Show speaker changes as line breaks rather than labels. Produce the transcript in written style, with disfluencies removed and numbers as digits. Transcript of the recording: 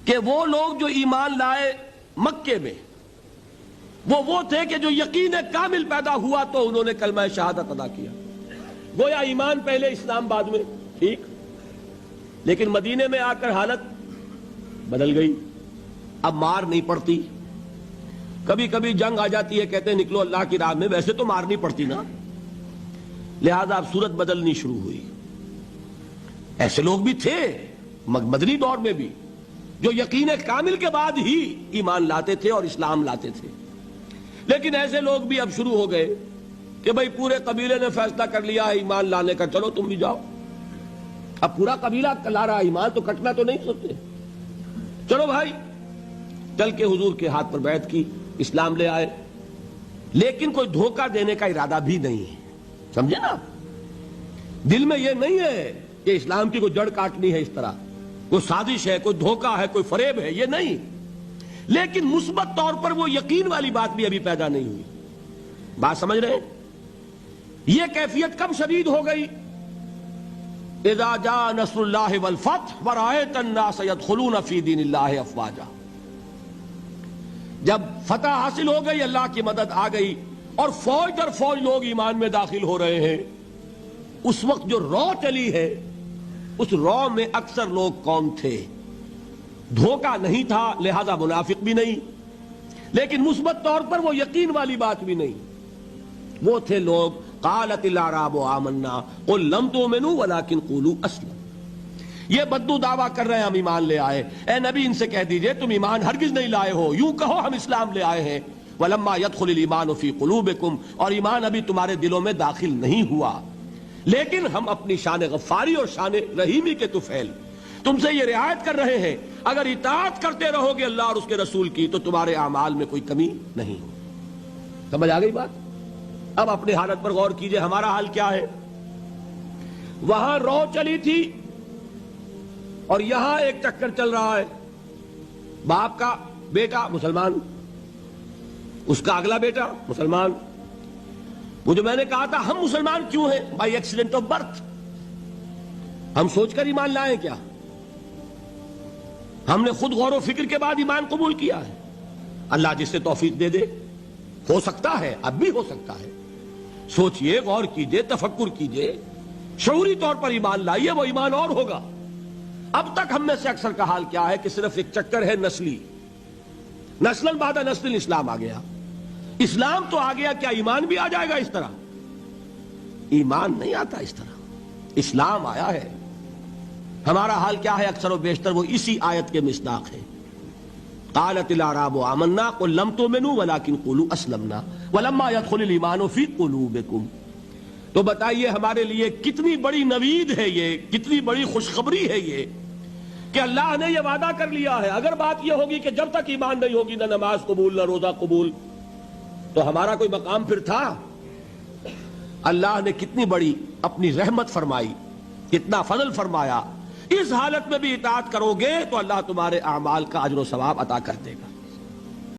کہ وہ لوگ جو ایمان لائے مکے میں وہ تھے کہ جو یقین کامل پیدا ہوا تو انہوں نے کلمہ شہادت ادا کیا. گویا ایمان پہلے اسلام بعد میں، ٹھیک، لیکن مدینے میں آ کر حالت بدل گئی. اب مار نہیں پڑتی، کبھی کبھی جنگ آ جاتی ہے، کہتے ہیں نکلو اللہ کی راہ میں، ویسے تو مارنی پڑتی نا، لہذا اب صورت بدلنی شروع ہوئی. ایسے لوگ بھی تھے مدنی دور میں بھی جو یقین کامل کے بعد ہی ایمان لاتے تھے اور اسلام لاتے تھے، لیکن ایسے لوگ بھی اب شروع ہو گئے کہ بھئی پورے قبیلے نے فیصلہ کر لیا ہے ایمان لانے کا، چلو تم بھی جاؤ. اب پورا قبیلہ لا رہا ایمان، تو کٹنا تو نہیں سکتے، چلو بھائی. چل کے حضور کے ہاتھ پر بیعت کی، اسلام لے آئے، لیکن کوئی دھوکہ دینے کا ارادہ بھی نہیں ہے، سمجھے نا. دل میں یہ نہیں ہے کہ اسلام کی کوئی جڑ کاٹنی ہے، اس طرح کوئی سازش ہے، کوئی دھوکہ ہے، کوئی فریب ہے، یہ نہیں. لیکن مثبت طور پر وہ یقین والی بات بھی ابھی پیدا نہیں ہوئی. بات سمجھ رہے ہیں؟ یہ کیفیت کب شدید ہو گئی؟ اذا جاء نصر اللہ والفتح ورأیت الناس يدخلون فی دین اللہ افواجا. جب فتح حاصل ہو گئی، اللہ کی مدد آ گئی اور فوج در فوج لوگ ایمان میں داخل ہو رہے ہیں، اس وقت جو رو چلی ہے، اس رو میں اکثر لوگ کون تھے؟ دھوکہ نہیں تھا، لہذا منافق بھی نہیں، لیکن مثبت طور پر وہ یقین والی بات بھی نہیں. وہ تھے لوگ قالت الاعراب آمنا قل لم تؤمنوا ولکن قولوا اسلمنا. یہ بدو دعویٰ کر رہے ہیں ہم ایمان لے آئے. اے نبی ان سے کہہ دیجئے تم ایمان ہرگز نہیں لائے ہو، یوں کہو ہم اسلام لے آئے ہیں. ولما يدخل الايمان في قلوبكم، اور ایمان ابھی تمہارے دلوں میں داخل نہیں ہوا، لیکن ہم اپنی شان غفاری اور شان رحیمی کے طفیل تم سے یہ رعایت کر رہے ہیں، اگر اطاعت کرتے رہو گے اللہ اور اس کے رسول کی تو تمہارے اعمال میں کوئی کمی نہیں ہو. سمجھ آ گئی بات؟ اب اپنی حالت پر غور کیجئے، ہمارا حال کیا ہے؟ وہاں رو چلی تھی اور یہاں ایک چکر چل رہا ہے. باپ کا بیٹا مسلمان، اس کا اگلا بیٹا مسلمان. وہ جو میں نے کہا تھا ہم مسلمان کیوں ہیں؟ By accident of birth. ہم سوچ کر ایمان لائیں کیا؟ ہم نے خود غور و فکر کے بعد ایمان قبول کیا ہے. اللہ جس سے توفیق دے دے، ہو سکتا ہے، اب بھی ہو سکتا ہے. سوچئے، غور کیجئے، تفکر کیجئے، شعوری طور پر ایمان لائیے، وہ ایمان اور ہوگا. اب تک ہم میں سے اکثر کا حال کیا ہے کہ صرف ایک چکر ہے نسلی، نسل بعد نسل اسلام آ گیا. اسلام تو آ گیا، کیا ایمان بھی آ جائے گا اس طرح؟ ایمان نہیں آتا اس طرح، اسلام آیا ہے. ہمارا حال کیا ہے؟ اکثر و بیشتر وہ اسی آیت کے مصداق ہے. قالت الاعراب آمنا قل لم تؤمنوا ولکن قولوا اسلمنا ولما يدخل الايمان في قلوبكم. تو بتائیے ہمارے لیے کتنی بڑی نوید ہے یہ، کتنی بڑی خوشخبری ہے یہ کہ اللہ نے یہ وعدہ کر لیا ہے. اگر بات یہ ہوگی کہ جب تک ایمان نہیں ہوگی نہ نماز قبول نہ روزہ قبول، تو ہمارا کوئی مقام پھر تھا؟ اللہ نے کتنی بڑی اپنی رحمت فرمائی، کتنا فضل فرمایا. اس حالت میں بھی اطاعت کرو گے تو اللہ تمہارے اعمال کا اجر و ثواب عطا کر دے گا.